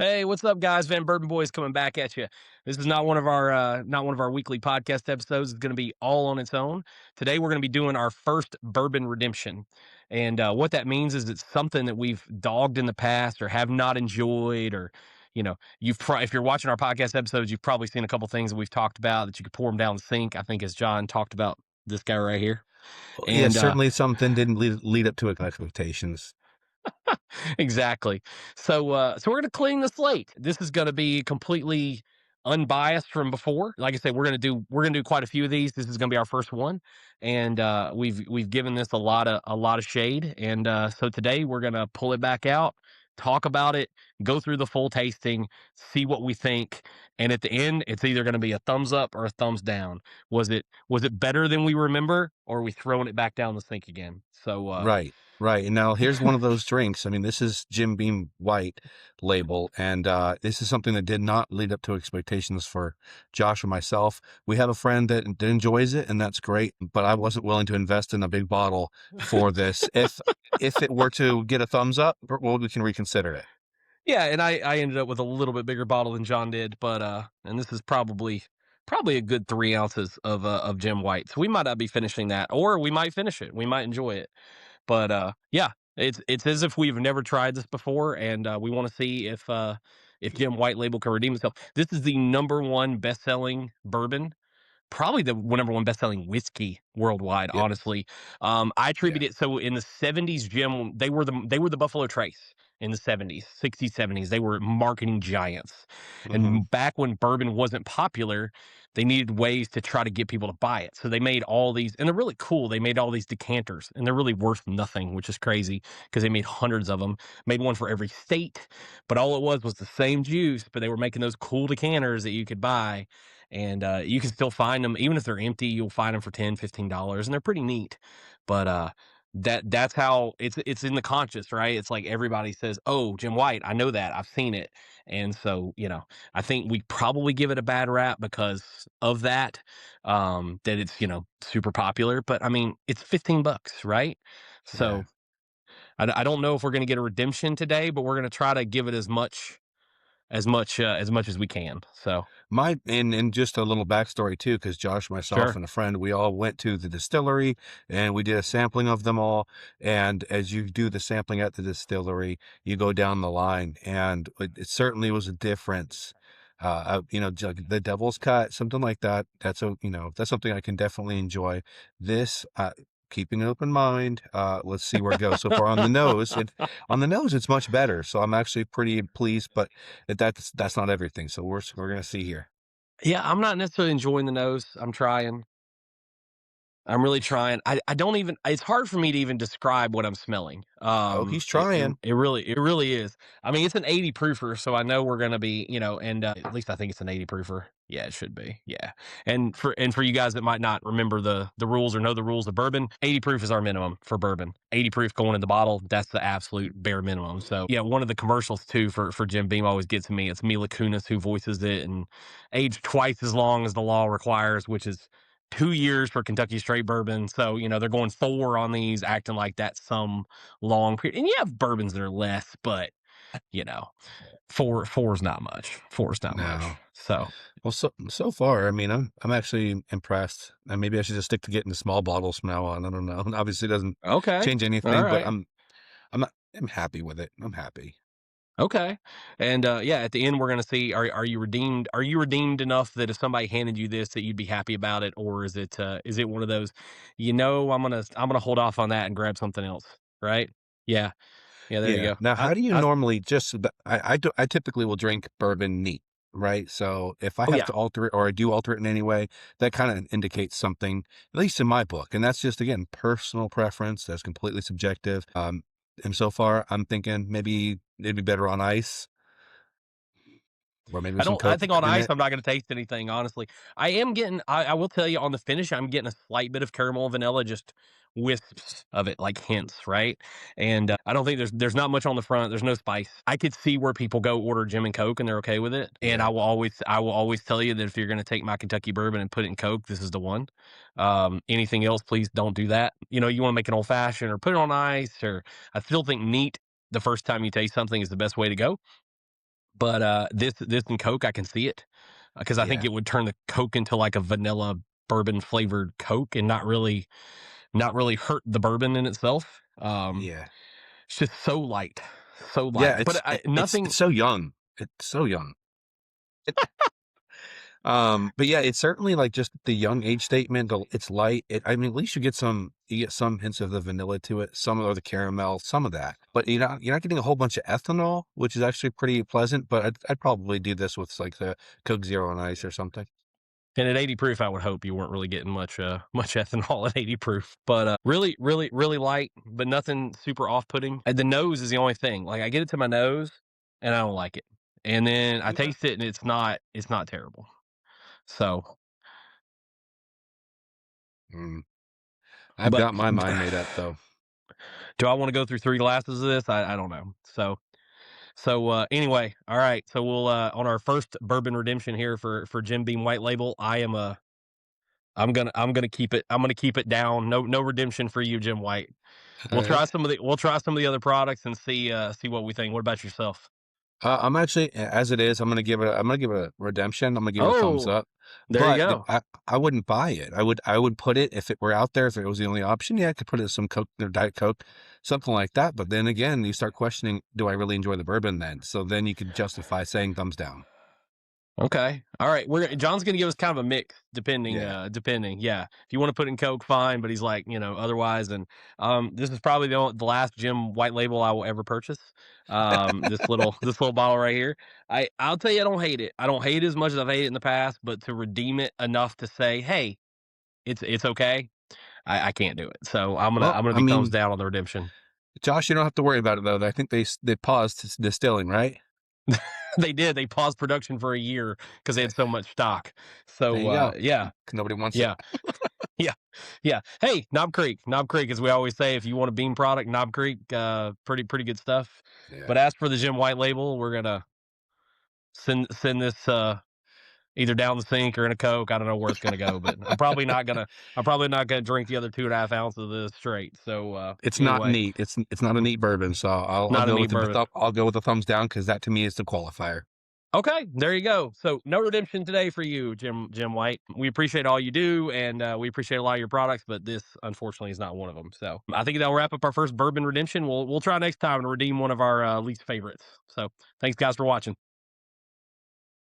Hey, what's up, guys? Van Bourbon Boys coming back at you. This is not one of our weekly podcast episodes. It's going to be all on its own. Today, we're going to be doing our first bourbon redemption, and what that means is it's something that we've dogged in the past or have not enjoyed, or if you're watching our podcast episodes, you've probably seen a couple things that we've talked about that you could pour them down the sink. I think as John talked about this guy right here, Well, yeah, and certainly something didn't lead up to expectations. exactly. So we're gonna clean the slate. This is gonna be completely unbiased from before. Like I said, we're gonna do quite a few of these. This is gonna be our first one, and we've given this a lot of shade. And so today we're gonna pull it back out, talk about it, go through the full tasting, see what we think, and at the end, it's either gonna be a thumbs up or a thumbs down. Was it better than we remember, or are we throwing it back down the sink again? Right, right. And now here's one of those drinks. I mean, this is Jim Beam White label, and this is something that did not lead up to expectations for Josh or myself. We have a friend that enjoys it, and that's great. But I wasn't willing to invest in a big bottle for this. If it were to get a thumbs up, well, we can reconsider it. Yeah, and I ended up with a little bit bigger bottle than John did, but and this is probably a good 3 ounces of Jim White. So we might not be finishing that, or we might finish it. We might enjoy it. But yeah, it's as if we've never tried this before, and we want to see if Jim White label can redeem itself. This is the number one best selling bourbon, probably the number one best-selling whiskey worldwide, Yeah, honestly. I yeah. attribute it, so in the 70s, Jim, they were the Buffalo Trace in the 70s, 60s, 70s. They were marketing giants. Hmm. And back when bourbon wasn't popular, they needed ways to try to get people to buy it. So they made all these, and they're really cool. They made all these decanters, and they're really worth nothing, which is crazy because they made hundreds of them, made one for every state, but all it was the same juice, but they were making those cool decanters that you could buy, and you can still find them even if they're empty. You'll find them for $10, $15, and they're pretty neat. But that's how it's in the conscious, right? It's like everybody says, oh, Jim White, I know that, I've seen it. And so I think we probably give it a bad rap because of that, that it's super popular. But I mean, it's $15, right? Yeah. So I don't know if we're going to get a redemption today, but we're going to try to give it as much as we can. So And just a little backstory too, because Josh, myself, sure. and a friend, we all went to the distillery and we did a sampling of them all. And as you do the sampling at the distillery, you go down the line, and it certainly was a difference. Like the Devil's Cut, something like that. That's something I can definitely enjoy. This, keeping an open mind. Let's see where it goes. So far on the nose, it's much better. So I'm actually pretty pleased, but that's not everything. So we're gonna see here. Yeah, I'm not necessarily enjoying the nose. I'm trying. I'm really trying. I don't even it's hard for me to even describe what I'm smelling. Oh, he's It it trying. it really it really is. I mean, it's an 80 proofer, so I know we're gonna be, and at least I think it's an 80 proofer. Yeah, it should be. Yeah. And for you guys that might not remember the rules or know the rules of bourbon, 80 proof is our minimum for bourbon. 80 proof going in the bottle, that's the absolute bare minimum. So yeah, one of the commercials too for Jim Beam always gets me. It's Mila Kunis who voices it, and aged twice as long as the law requires, which is 2 years for Kentucky straight bourbon. So, they're going 4 on these, acting like that's some long period. And you have bourbons that are less, but you know, four is not much. Four is not much. No. So Well, so far, I mean, I'm actually impressed. And maybe I should just stick to getting the small bottles from now on. I don't know. Obviously, it doesn't okay. change All anything, but right. I'm happy with it. I'm happy. Okay. And yeah, at the end we're gonna see, are you redeemed? Are you redeemed enough that if somebody handed you this that you'd be happy about it? Or is it one of those, I'm gonna hold off on that and grab something else. Right? Yeah. Yeah, there you Yeah. go. Now, I, how do you I normally I typically will drink bourbon neat, right? So if I oh have yeah. to alter it, or I do alter it in any way, that kind of indicates something, at least in my book. And that's just, again, personal preference. That's completely subjective. And so far, I'm thinking maybe it'd be better on ice, or maybe I with some don't. I Coke think on in ice, it. I'm not going to taste anything. Honestly, I am getting. I will tell you on the finish, I'm getting a slight bit of caramel and vanilla, just wisps of it, like hints, right? And I don't think there's not much on the front. There's no spice. I could see where people go order Jim and Coke and they're okay with it. And Yeah. I will always tell you that if you're going to take my Kentucky bourbon and put it in Coke, this is the one. Anything else, please don't do that. You want to make an old fashioned or put it on ice, or I still think neat the first time you taste something is the best way to go. But this and Coke, I can see it because I think Yeah, it would turn the Coke into like a vanilla bourbon flavored Coke and not really hurt the bourbon in itself. yeah, It's just so light, so yeah. light. But It's nothing. so young. It's so young. But yeah, it's certainly like just the young age statement. It's light. I mean, at least you get some hints of the vanilla to it, some of the caramel, some of that. But you're not getting a whole bunch of ethanol, which is actually pretty pleasant. But I'd probably do this with like the Coke Zero and Ice or something. And at 80 proof, I would hope you weren't really getting much ethanol at 80 proof. But really, really, really light, but nothing super off putting. And the nose is the only thing. Like I get it to my nose, and I don't like it. And then I Yeah. taste it, and it's not terrible. So, Mm. I've but got my mind made up though. do I want to go through 3 glasses of this? I don't know. So anyway, all right. So we'll on our first bourbon redemption here for Jim Beam White Label. I'm gonna keep it. I'm gonna keep it down. No redemption for you, Jim White. All right. We'll try some of the other products and see what we think. What about yourself? I'm actually, as it is, I'm gonna give it a redemption. I'm gonna give it a thumbs Oh, up. there you But go. I wouldn't buy it. I would put it if it were out there, if it was the only option. Yeah, I could put it in some Coke or Diet Coke, something like that. But then again, you start questioning, do I really enjoy the bourbon then? So then you could justify saying thumbs down. Okay. All right. John's gonna give us kind of a mix Yeah. depending. Yeah. If you want to put in Coke, fine, but he's like, otherwise. And this is probably the last Jim White Label I will ever purchase. This little bottle right here. I'll tell you I don't hate it. I don't hate it as much as I've hated it in the past, but to redeem it enough to say, hey, it's okay. I can't do it. So Well, I'm gonna I be thumbs mean, down on the redemption. Josh, you don't have to worry about it though. I think they paused distilling, right? They did. They paused production for a year because they Eh, had so much stock. There So you go. yeah. 'Cause nobody wants it. Yeah. Yeah, yeah. Hey, Knob Creek, as we always say, if you want a bean product, Knob Creek, pretty good stuff. Yeah. But as for the Jim White Label, we're gonna send this either down the sink or in a Coke. I don't know where it's gonna go, but I'm probably not gonna drink the other 2.5 ounces of this straight. So It's not anyway, neat. It's not a neat bourbon, so I'll not a go neat with bourbon. I'll go with a thumbs down because that to me is the qualifier. Okay, there you go. So no redemption today for you, Jim White. We appreciate all you do, and we appreciate a lot of your products, but this unfortunately is not one of them. So I think that'll wrap up our first bourbon redemption. We'll try next time to redeem one of our least favorites. So thanks guys for watching.